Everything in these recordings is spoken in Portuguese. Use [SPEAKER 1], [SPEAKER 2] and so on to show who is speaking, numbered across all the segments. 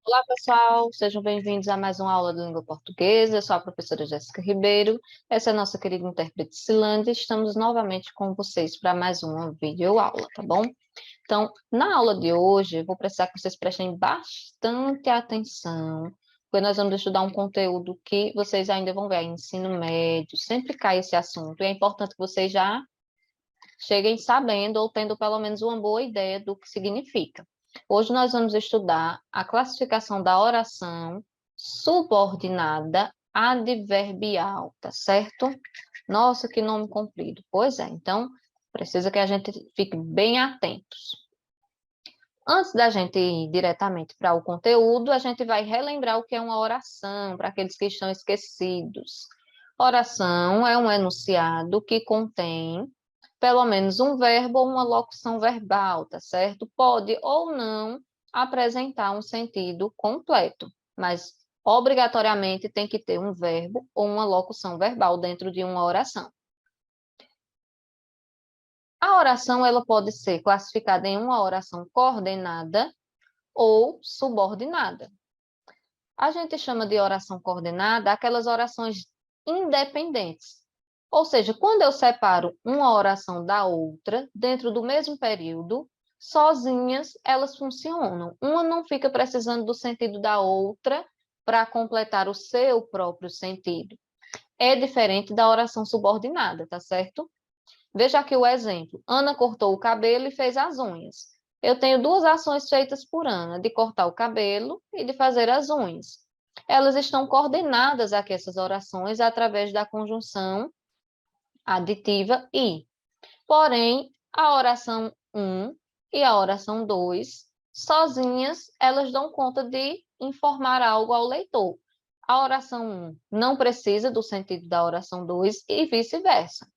[SPEAKER 1] Olá, pessoal, sejam bem-vindos a mais uma aula de língua portuguesa. Eu sou a professora Jéssica Ribeiro, essa é a nossa querida intérprete Silândia. Estamos novamente com vocês para mais uma videoaula, tá bom? Então, na aula de hoje, eu vou precisar que vocês prestem bastante atenção, porque nós vamos estudar um conteúdo que vocês ainda vão ver aí, ensino médio, sempre cai esse assunto, e é importante que vocês já cheguem sabendo ou tendo pelo menos uma boa ideia do que significa. Hoje nós vamos estudar a classificação da oração subordinada adverbial, tá certo? Nossa, que nome comprido. Pois é, então precisa que a gente fique bem atentos. Antes da gente ir diretamente para o conteúdo, a gente vai relembrar o que é uma oração, para aqueles que estão esquecidos. Oração é um enunciado que contém pelo menos um verbo ou uma locução verbal, tá certo? Pode ou não apresentar um sentido completo, mas obrigatoriamente tem que ter um verbo ou uma locução verbal dentro de uma oração. A oração ela pode ser classificada em uma oração coordenada ou subordinada. A gente chama de oração coordenada aquelas orações independentes. Ou seja, quando eu separo uma oração da outra, dentro do mesmo período, sozinhas elas funcionam. Uma não fica precisando do sentido da outra para completar o seu próprio sentido. É diferente da oração subordinada, tá certo? Veja aqui o exemplo. Ana cortou o cabelo e fez as unhas. Eu tenho duas ações feitas por Ana, de cortar o cabelo e de fazer as unhas. Elas estão coordenadas aqui, essas orações, através da conjunção aditiva e. Porém, a oração um e a oração 2, sozinhas, elas dão conta de informar algo ao leitor. A oração um não precisa do sentido da oração 2 e vice-versa.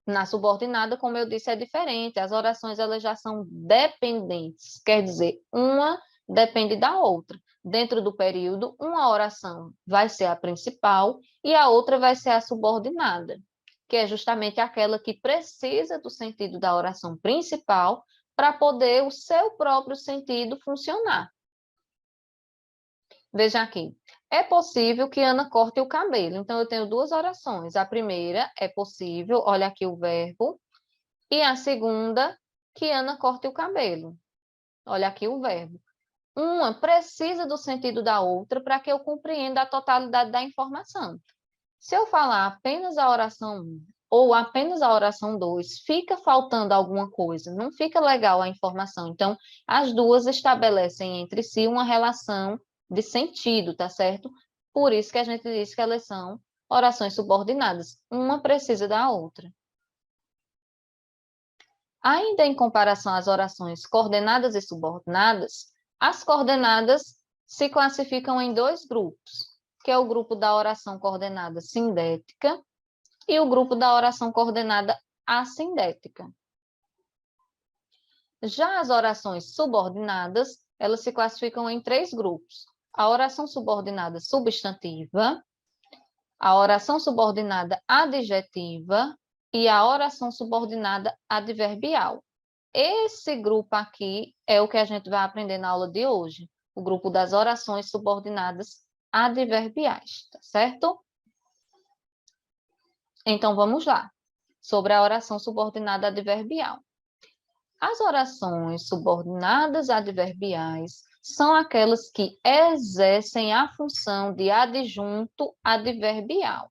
[SPEAKER 1] Na subordinada, como eu disse, é diferente. As orações elas já são dependentes, quer dizer, uma depende da outra. Dentro do período, uma oração vai ser a principal e a outra vai ser a subordinada, que é justamente aquela que precisa do sentido da oração principal para poder o seu próprio sentido funcionar. Veja aqui. É possível que Ana corte o cabelo. Então, eu tenho duas orações. A primeira é possível, olha aqui o verbo, e a segunda, que Ana corte o cabelo. Olha aqui o verbo. Uma precisa do sentido da outra para que eu compreenda a totalidade da informação. Se eu falar apenas a oração 1 ou apenas a oração 2, fica faltando alguma coisa, não fica legal a informação. Então, as duas estabelecem entre si uma relação de sentido, tá certo? Por isso que a gente diz que elas são orações subordinadas. Uma precisa da outra. Ainda em comparação às orações coordenadas e subordinadas, as coordenadas se classificam em dois grupos, que é o grupo da oração coordenada sindética e o grupo da oração coordenada assindética. Já as orações subordinadas, elas se classificam em três grupos: a oração subordinada substantiva, a oração subordinada adjetiva e a oração subordinada adverbial. Esse grupo aqui é o que a gente vai aprender na aula de hoje, o grupo das orações subordinadas adverbiais, tá certo? Então, vamos lá, sobre a oração subordinada adverbial. As orações subordinadas adverbiais são aquelas que exercem a função de adjunto adverbial.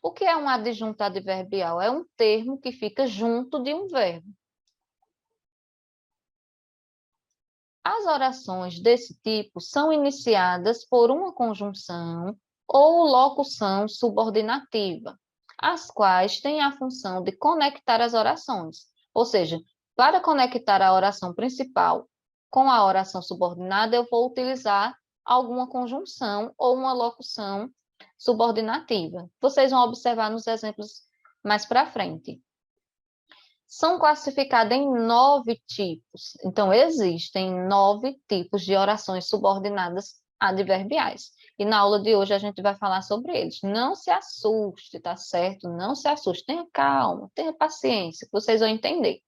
[SPEAKER 1] O que é um adjunto adverbial? É um termo que fica junto de um verbo. As orações desse tipo são iniciadas por uma conjunção ou locução subordinativa, as quais têm a função de conectar as orações. Ou seja, para conectar a oração principal com a oração subordinada, eu vou utilizar alguma conjunção ou uma locução subordinativa. Vocês vão observar nos exemplos mais para frente. São classificadas em 9 tipos. Então, existem 9 tipos de orações subordinadas adverbiais. E na aula de hoje a gente vai falar sobre eles. Não se assuste, tá certo? Não se assuste. Tenha calma, tenha paciência, que vocês vão entender.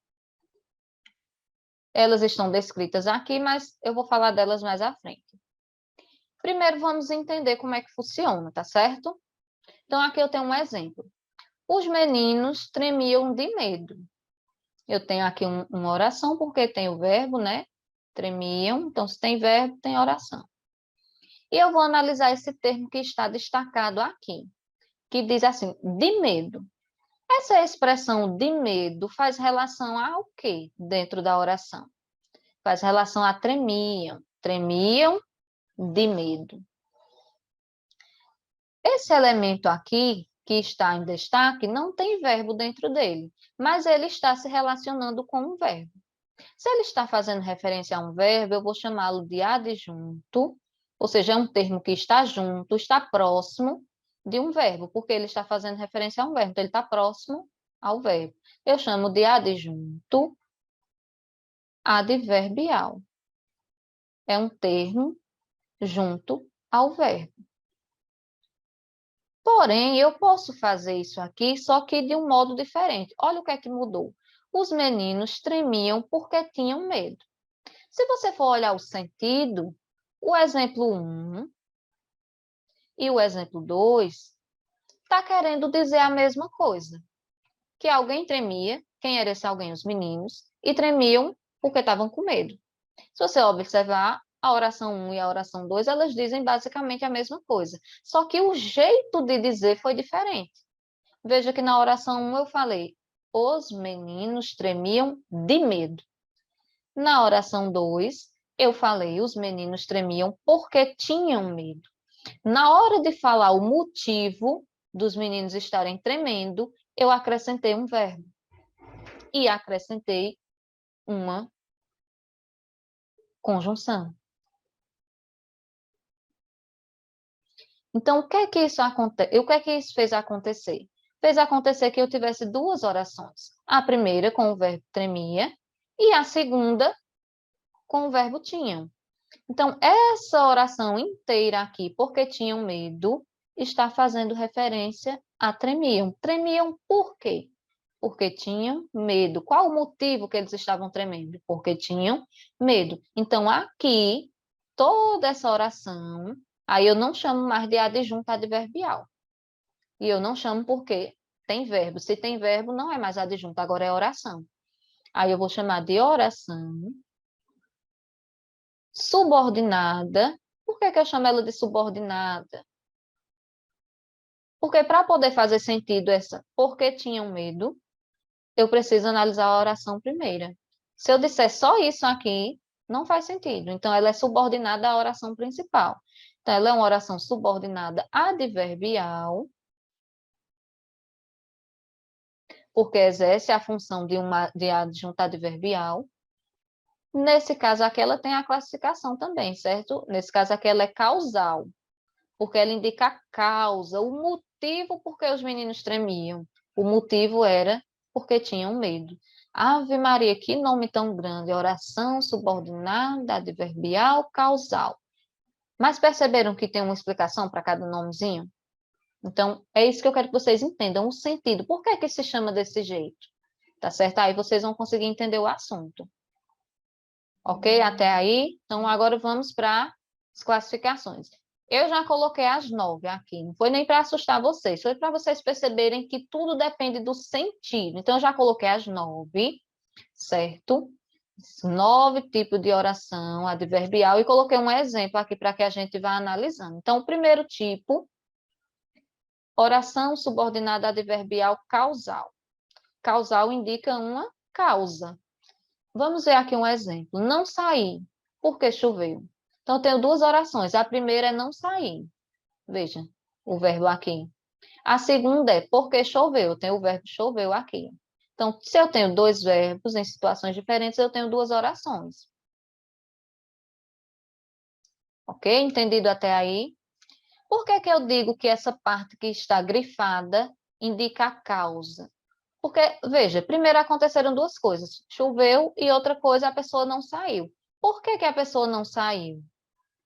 [SPEAKER 1] Elas estão descritas aqui, mas eu vou falar delas mais à frente. Primeiro, vamos entender como é que funciona, tá certo? Então, aqui eu tenho um exemplo. Os meninos tremiam de medo. Eu tenho aqui uma oração, porque tem o verbo, né? Tremiam. Então, se tem verbo, tem oração. E eu vou analisar esse termo que está destacado aqui, que diz assim, de medo. Essa expressão de medo faz relação ao quê dentro da oração? Faz relação a tremiam. Tremiam de medo. Esse elemento aqui, que está em destaque, não tem verbo dentro dele, mas ele está se relacionando com um verbo. Se ele está fazendo referência a um verbo, eu vou chamá-lo de adjunto, ou seja, é um termo que está junto, está próximo de um verbo, porque ele está fazendo referência a um verbo, então ele está próximo ao verbo. Eu chamo de adjunto adverbial. É um termo junto ao verbo. Porém, eu posso fazer isso aqui, só que de um modo diferente. Olha o que é que mudou. Os meninos tremiam porque tinham medo. Se você for olhar o sentido, o exemplo 1 e o exemplo 2 está querendo dizer a mesma coisa. Que alguém tremia, quem era esse alguém? Os meninos, e tremiam porque estavam com medo. Se você observar, a oração 1 e a oração 2, elas dizem basicamente a mesma coisa. Só que o jeito de dizer foi diferente. Veja que na oração 1 eu falei, os meninos tremiam de medo. Na oração 2, eu falei, os meninos tremiam porque tinham medo. Na hora de falar o motivo dos meninos estarem tremendo, eu acrescentei um verbo. E acrescentei uma conjunção. Então, o que é que isso fez acontecer? Fez acontecer que eu tivesse duas orações. A primeira com o verbo tremia e a segunda com o verbo tinham. Então, essa oração inteira aqui, porque tinham medo, está fazendo referência a tremiam. Tremiam por quê? Porque tinham medo. Qual o motivo que eles estavam tremendo? Porque tinham medo. Então, aqui, toda essa oração, aí eu não chamo mais de adjunto adverbial. E eu não chamo porque tem verbo. Se tem verbo, não é mais adjunto, agora é oração. Aí eu vou chamar de oração subordinada. Por que eu chamo ela de subordinada? Porque para poder fazer sentido essa porque tinham medo, eu preciso analisar a oração primeira. Se eu disser só isso aqui, não faz sentido. Então, ela é subordinada à oração principal. Então, ela é uma oração subordinada adverbial, porque exerce a função de adjunto adverbial. Nesse caso aqui, ela tem a classificação também, certo? Nesse caso aqui, ela é causal, porque ela indica a causa, o motivo por que os meninos tremiam. O motivo era porque tinham medo. Ave Maria, que nome tão grande! Oração subordinada, adverbial, causal. Mas perceberam que tem uma explicação para cada nomezinho? Então, é isso que eu quero que vocês entendam, o sentido. Por que que se chama desse jeito? Tá certo? Aí vocês vão conseguir entender o assunto. Ok? Até aí? Então, agora vamos para as classificações. Eu já coloquei as 9 aqui, não foi nem para assustar vocês, foi para vocês perceberem que tudo depende do sentido. Então, eu já coloquei as 9, certo? 9 tipos de oração adverbial e coloquei um exemplo aqui para que a gente vá analisando. Então, o primeiro tipo, oração subordinada adverbial causal. Causal indica uma causa. Vamos ver aqui um exemplo. Não sair, porque choveu. Então, eu tenho duas orações. A primeira é não sair. Veja o verbo aqui. A segunda é porque choveu. Eu tenho o verbo choveu aqui. Então, se eu tenho dois verbos em situações diferentes, eu tenho duas orações. Ok? Entendido até aí? Por que que eu digo que essa parte que está grifada indica a causa? Porque, veja, primeiro aconteceram duas coisas. Choveu e outra coisa, a pessoa não saiu. Por que que a pessoa não saiu?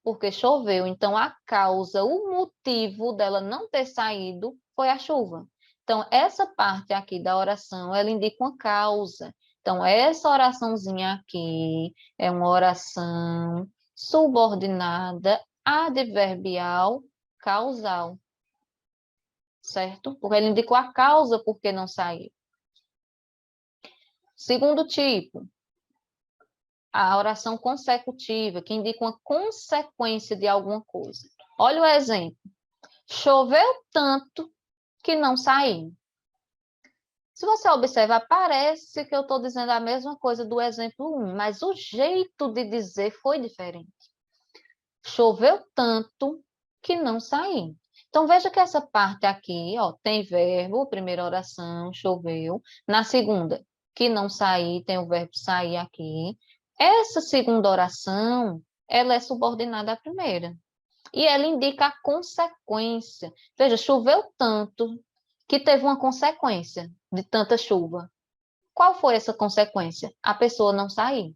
[SPEAKER 1] Porque choveu. Então, a causa, o motivo dela não ter saído foi a chuva. Então, essa parte aqui da oração, ela indica uma causa. Então, essa oraçãozinha aqui é uma oração subordinada adverbial causal, certo? Porque ele indicou a causa por que não saiu. Segundo tipo, a oração consecutiva, que indica uma consequência de alguma coisa. Olha o exemplo. Choveu tanto que não saiu. Se você observar, parece que eu estou dizendo a mesma coisa do exemplo 1, mas o jeito de dizer foi diferente. Choveu tanto que não saiu. Então, veja que essa parte aqui, ó, tem verbo, primeira oração, choveu. Na segunda, que não sair, tem o verbo sair aqui. Essa segunda oração, ela é subordinada à primeira. E ela indica a consequência. Veja, choveu tanto que teve uma consequência de tanta chuva. Qual foi essa consequência? A pessoa não sair.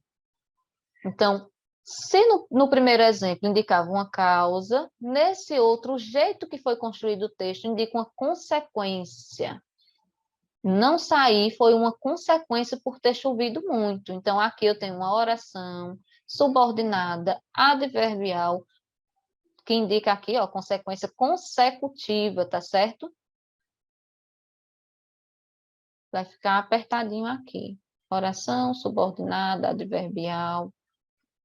[SPEAKER 1] Então, se no primeiro exemplo indicava uma causa, nesse outro, o jeito que foi construído o texto indica uma consequência. Não sair foi uma consequência por ter chovido muito. Então, aqui eu tenho uma oração subordinada adverbial que indica aqui, ó, consequência consecutiva, tá certo? Vai ficar apertadinho aqui. Oração subordinada adverbial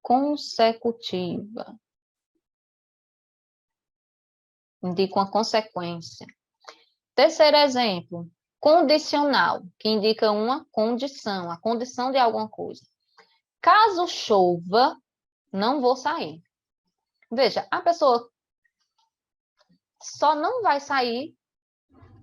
[SPEAKER 1] consecutiva. Indica uma consequência. Terceiro exemplo, condicional, que indica uma condição, a condição de alguma coisa. Caso chova, não vou sair. Veja, a pessoa só não vai sair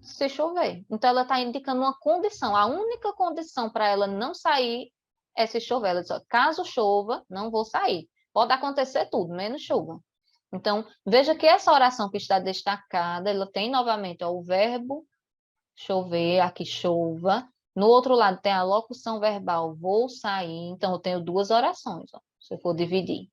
[SPEAKER 1] se chover. Então, ela está indicando uma condição. A única condição para ela não sair é se chover. Ela diz, ó, caso chova, não vou sair. Pode acontecer tudo, menos chuva. Então, veja que essa oração que está destacada, ela tem novamente ó, o verbo chover, aqui chova. No outro lado tem a locução verbal, vou sair. Então, eu tenho duas orações, ó, se eu for dividir.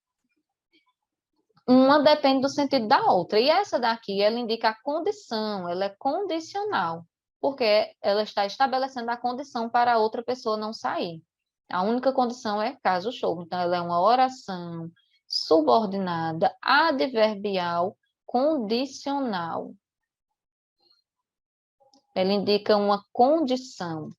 [SPEAKER 1] Uma depende do sentido da outra. E essa daqui, ela indica a condição, ela é condicional, porque ela está estabelecendo a condição para a outra pessoa não sair. A única condição é caso chova. Então, ela é uma oração subordinada adverbial condicional. Ela indica uma condição.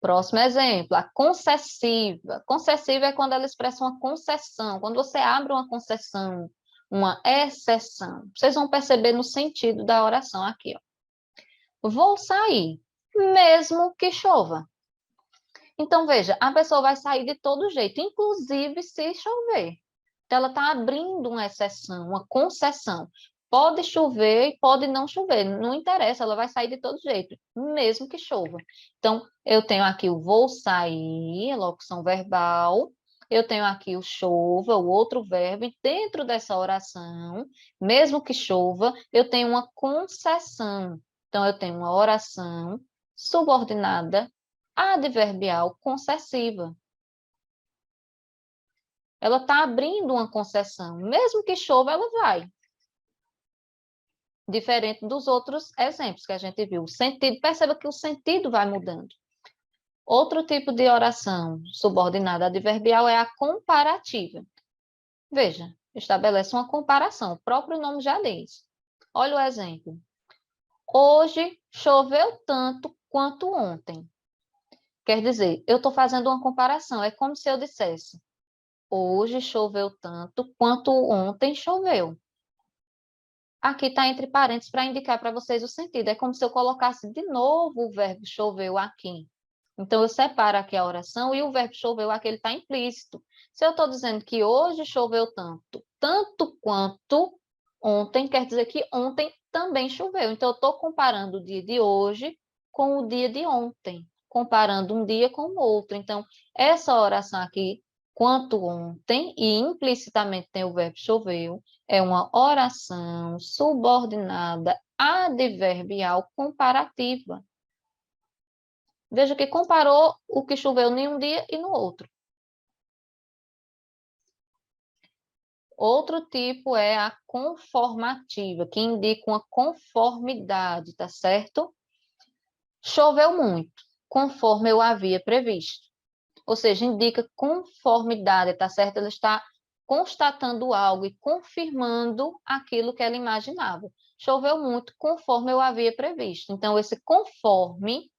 [SPEAKER 1] Próximo exemplo, a concessiva. Concessiva é quando ela expressa uma concessão, quando você abre uma concessão, uma exceção. Vocês vão perceber no sentido da oração aqui. Ó. Vou sair, mesmo que chova. Então, veja, a pessoa vai sair de todo jeito, inclusive se chover. Então, ela está abrindo uma exceção, uma concessão. Pode chover e pode não chover, não interessa, ela vai sair de todo jeito, mesmo que chova. Então, eu tenho aqui o vou sair, a locução verbal, eu tenho aqui o chova, o outro verbo, e dentro dessa oração, mesmo que chova, eu tenho uma concessão. Então, eu tenho uma oração subordinada adverbial concessiva. Ela está abrindo uma concessão. Mesmo que chova, ela vai. Diferente dos outros exemplos que a gente viu. O sentido, perceba que o sentido vai mudando. Outro tipo de oração subordinada adverbial é a comparativa. Veja, estabelece uma comparação. O próprio nome já diz. Olha o exemplo. Hoje choveu tanto quanto ontem. Quer dizer, eu estou fazendo uma comparação. É como se eu dissesse, hoje choveu tanto quanto ontem choveu. Aqui está entre parênteses para indicar para vocês o sentido. É como se eu colocasse de novo o verbo choveu aqui. Então, eu separo aqui a oração e o verbo choveu aqui, ele está implícito. Se eu estou dizendo que hoje choveu tanto, tanto quanto ontem, quer dizer que ontem também choveu. Então, eu estou comparando o dia de hoje com o dia de ontem, comparando um dia com o outro. Então, essa oração aqui, quanto ontem, e implicitamente tem o verbo choveu, é uma oração subordinada adverbial comparativa. Veja que comparou o que choveu em um dia e no outro. Outro tipo é a conformativa, que indica uma conformidade, tá certo? Choveu muito. conforme eu havia previsto. Ou seja, indica conformidade, tá certo? Ela está constatando algo e confirmando aquilo que ela imaginava. Choveu muito conforme eu havia previsto. Então, esse conforme,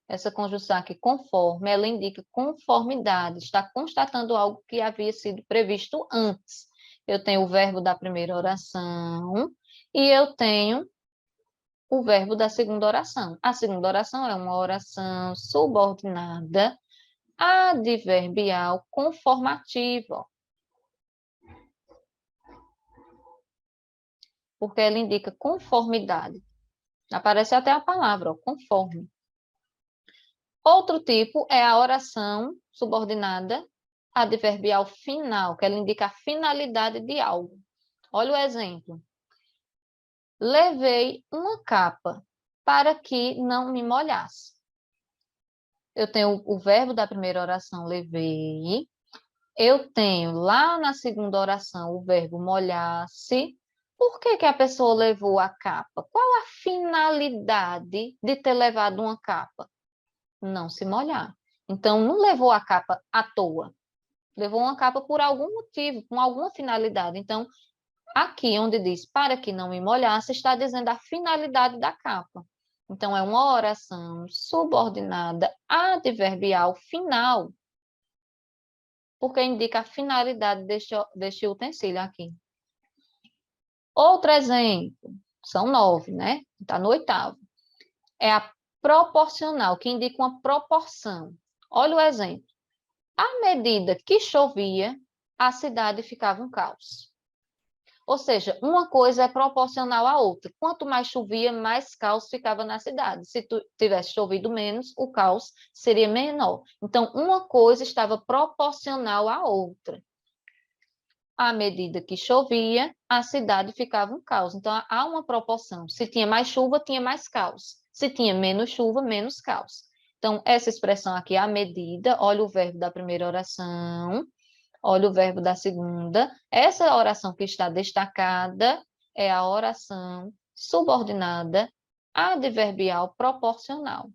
[SPEAKER 1] essa conjunção aqui, conforme, ela indica conformidade, está constatando algo que havia sido previsto antes. Eu tenho o verbo da primeira oração e eu tenho o verbo da segunda oração. A segunda oração é uma oração subordinada adverbial conformativa, porque ela indica conformidade. Aparece até a palavra, ó, conforme. Outro tipo é a oração subordinada adverbial final, que ela indica a finalidade de algo. Olha o exemplo. Levei uma capa para que não me molhasse. Eu tenho o verbo da primeira oração, levei. Eu tenho lá na segunda oração o verbo molhar-se. Por que que a pessoa levou a capa? Qual a finalidade de ter levado uma capa? Não se molhar. Então, não levou a capa à toa. Levou uma capa por algum motivo, com alguma finalidade. Então, aqui onde diz para que não me molhasse, está dizendo a finalidade da capa. Então, é uma oração subordinada adverbial final, porque indica a finalidade deste utensílio aqui. Outro exemplo, são 9, né? Está no 8º. É a proporcional, que indica uma proporção. Olha o exemplo. À medida que chovia, a cidade ficava um caos. Ou seja, uma coisa é proporcional à outra. Quanto mais chovia, mais caos ficava na cidade. Se tivesse chovido menos, o caos seria menor. Então, uma coisa estava proporcional à outra. À medida que chovia, a cidade ficava um caos. Então, há uma proporção. Se tinha mais chuva, tinha mais caos. Se tinha menos chuva, menos caos. Então, essa expressão aqui, à medida, olha o verbo da primeira oração, olha o verbo da segunda. Essa oração que está destacada é a oração subordinada adverbial proporcional.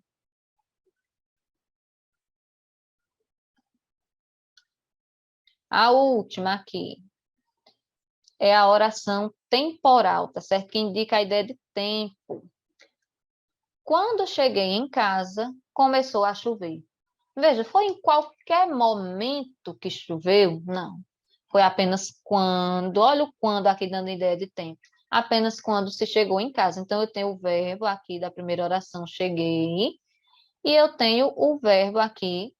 [SPEAKER 1] A última aqui é a oração temporal, tá certo? Que indica a ideia de tempo. Quando cheguei em casa, começou a chover. Veja, foi em qualquer momento que choveu? Não. Foi apenas quando, olha o quando aqui dando ideia de tempo. Apenas quando se chegou em casa. Então, eu tenho o verbo aqui da primeira oração, cheguei, e eu tenho o verbo aqui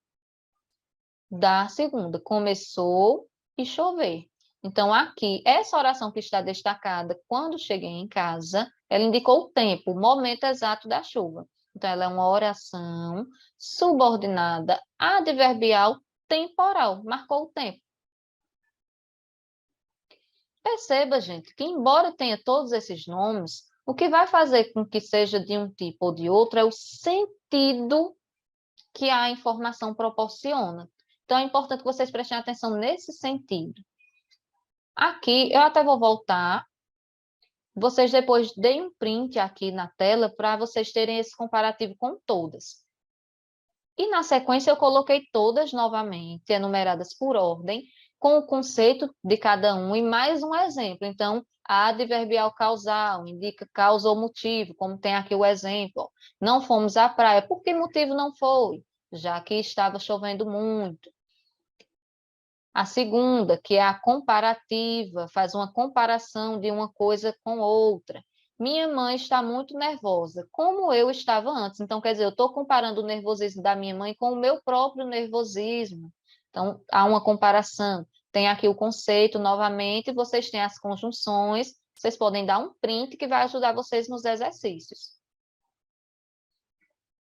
[SPEAKER 1] da segunda, começou e chover. Então, aqui, essa oração que está destacada, quando cheguei em casa, ela indicou o tempo, o momento exato da chuva. Então, ela é uma oração subordinada adverbial temporal, marcou o tempo. Perceba, gente, que embora tenha todos esses nomes, o que vai fazer com que seja de um tipo ou de outro é o sentido que a informação proporciona. Então, é importante que vocês prestem atenção nesse sentido. Aqui, eu até vou voltar. Vocês depois deem um print aqui na tela para vocês terem esse comparativo com todas. E na sequência eu coloquei todas novamente, enumeradas por ordem, com o conceito de cada um e mais um exemplo. Então, a adverbial causal indica causa ou motivo, como tem aqui o exemplo. Não fomos à praia. Por que motivo não foi? Já que estava chovendo muito. A segunda, que é a comparativa, faz uma comparação de uma coisa com outra. Minha mãe está muito nervosa, como eu estava antes. Então, quer dizer, eu estou comparando o nervosismo da minha mãe com o meu próprio nervosismo. Então, há uma comparação. Tem aqui o conceito novamente, vocês têm as conjunções, vocês podem dar um print que vai ajudar vocês nos exercícios.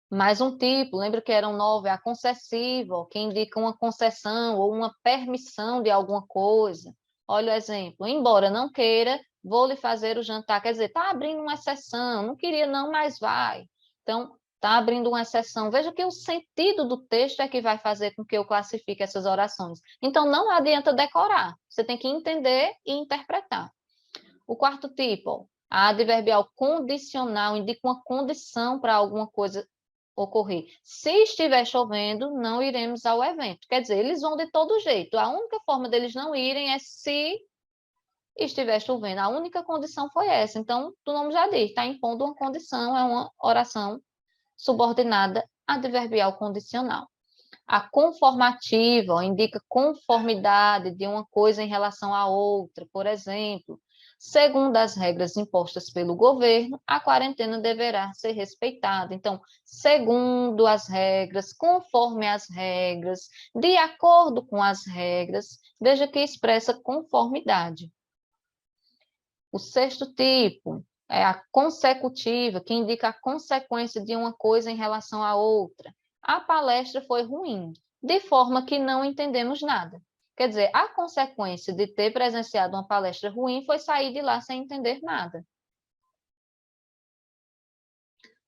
[SPEAKER 1] Mais um tipo, lembra que eram 9, a concessiva, que indica uma concessão ou uma permissão de alguma coisa. Olha o exemplo, embora não queira, vou lhe fazer o jantar. Quer dizer, está abrindo uma exceção, não queria não, mas vai. Então, está abrindo uma exceção. Veja que o sentido do texto é que vai fazer com que eu classifique essas orações. Então, não adianta decorar, você tem que entender e interpretar. O quarto tipo, a adverbial condicional indica uma condição para alguma coisa ocorrer. Se estiver chovendo, não iremos ao evento. Quer dizer, eles vão de todo jeito. A única forma deles não irem é se estiver chovendo. A única condição foi essa. Então, o nome já diz, está impondo uma condição, é uma oração subordinada adverbial condicional. A conformativa ó, indica conformidade de uma coisa em relação à outra. Por exemplo, segundo as regras impostas pelo governo, a quarentena deverá ser respeitada. Então, segundo as regras, conforme as regras, de acordo com as regras, veja que expressa conformidade. O sexto tipo é a consecutiva, que indica a consequência de uma coisa em relação à outra. A palestra foi ruim, de forma que não entendemos nada. Quer dizer, a consequência de ter presenciado uma palestra ruim foi sair de lá sem entender nada.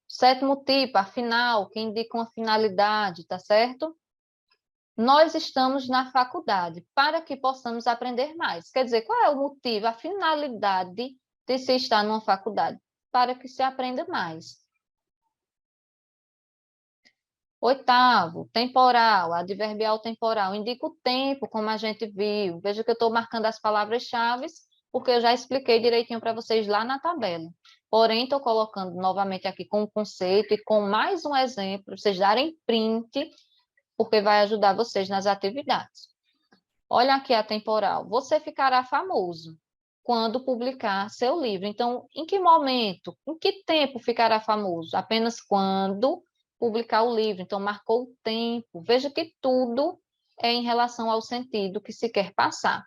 [SPEAKER 1] Sétimo tipo, afinal, que indica uma finalidade, tá certo? Nós estamos na faculdade para que possamos aprender mais. Quer dizer, qual é o motivo, a finalidade de se estar numa faculdade? Para que se aprenda mais. Oitavo, temporal, adverbial temporal, indica o tempo, como a gente viu. Veja que eu estou marcando as palavras-chave, porque eu já expliquei direitinho para vocês lá na tabela. Porém, estou colocando novamente aqui com o conceito e com mais um exemplo, para vocês darem print, porque vai ajudar vocês nas atividades. Olha aqui a temporal. Você ficará famoso quando publicar seu livro. Então, em que momento, em que tempo ficará famoso? Apenas quando publicar o livro. Então, marcou o tempo. Veja que tudo é em relação ao sentido que se quer passar.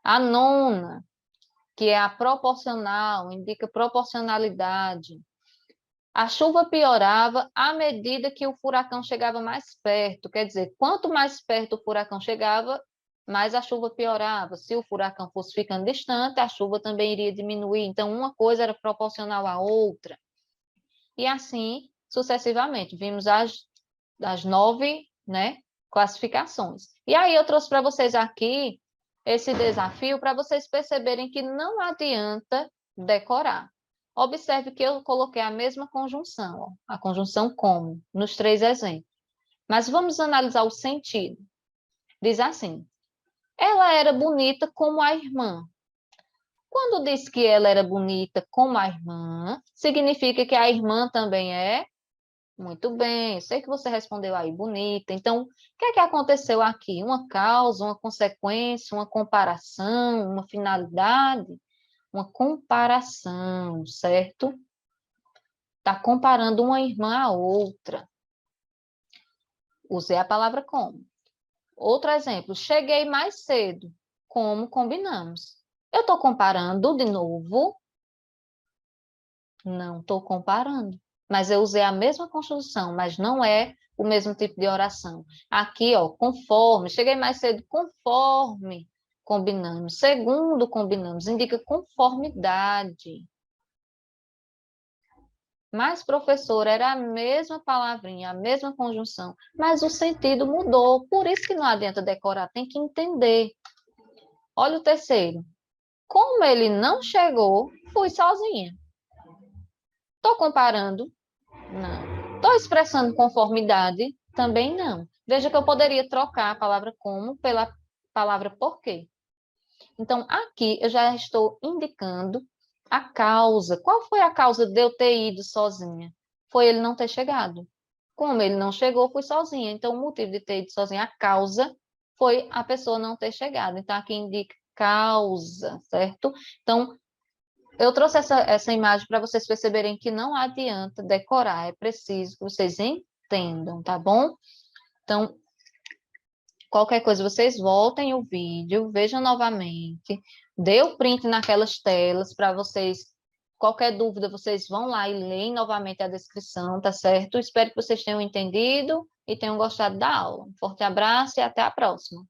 [SPEAKER 1] A nona, que é a proporcional, indica proporcionalidade. A chuva piorava à medida que o furacão chegava mais perto. Quer dizer, quanto mais perto o furacão chegava, mais a chuva piorava. Se o furacão fosse ficando distante, a chuva também iria diminuir. Então, uma coisa era proporcional à outra. E assim, sucessivamente. Vimos as 9, né, classificações. E aí, eu trouxe para vocês aqui esse desafio para vocês perceberem que não adianta decorar. Observe que eu coloquei a mesma conjunção, ó, a conjunção como, nos 3 exemplos. Mas vamos analisar o sentido. Diz assim, ela era bonita como a irmã. Quando diz que ela era bonita como a irmã, significa que a irmã também é? Muito bem, sei que você respondeu aí, bonita. Então, o que é que aconteceu aqui? Uma causa, uma consequência, uma comparação, uma finalidade? Uma comparação, certo? Está comparando uma irmã a outra. Usei a palavra como. Outro exemplo, cheguei mais cedo, como combinamos. Eu estou comparando de novo? Não estou comparando. Mas eu usei a mesma construção, mas não é o mesmo tipo de oração. Aqui, ó, conforme, cheguei mais cedo, conforme combinamos. Segundo combinamos, indica conformidade. Mas, professor, era a mesma palavrinha, a mesma conjunção, mas o sentido mudou. Por isso que não adianta decorar, tem que entender. Olha o terceiro. Como ele não chegou, fui sozinha. Estou comparando? Não. Estou expressando conformidade? Também não. Veja que eu poderia trocar a palavra como pela palavra porquê. Então, aqui eu já estou indicando a causa. Qual foi a causa de eu ter ido sozinha? Foi ele não ter chegado. Como ele não chegou, fui sozinha. Então, o motivo de ter ido sozinha, a causa, foi a pessoa não ter chegado. Então, aqui indica causa, certo? Então, eu trouxe essa imagem para vocês perceberem que não adianta decorar, é preciso que vocês entendam, tá bom? Então, qualquer coisa, vocês voltem o vídeo, vejam novamente, dê o print naquelas telas para vocês, qualquer dúvida, vocês vão lá e leem novamente a descrição, tá certo? Espero que vocês tenham entendido e tenham gostado da aula. Um forte abraço e até a próxima.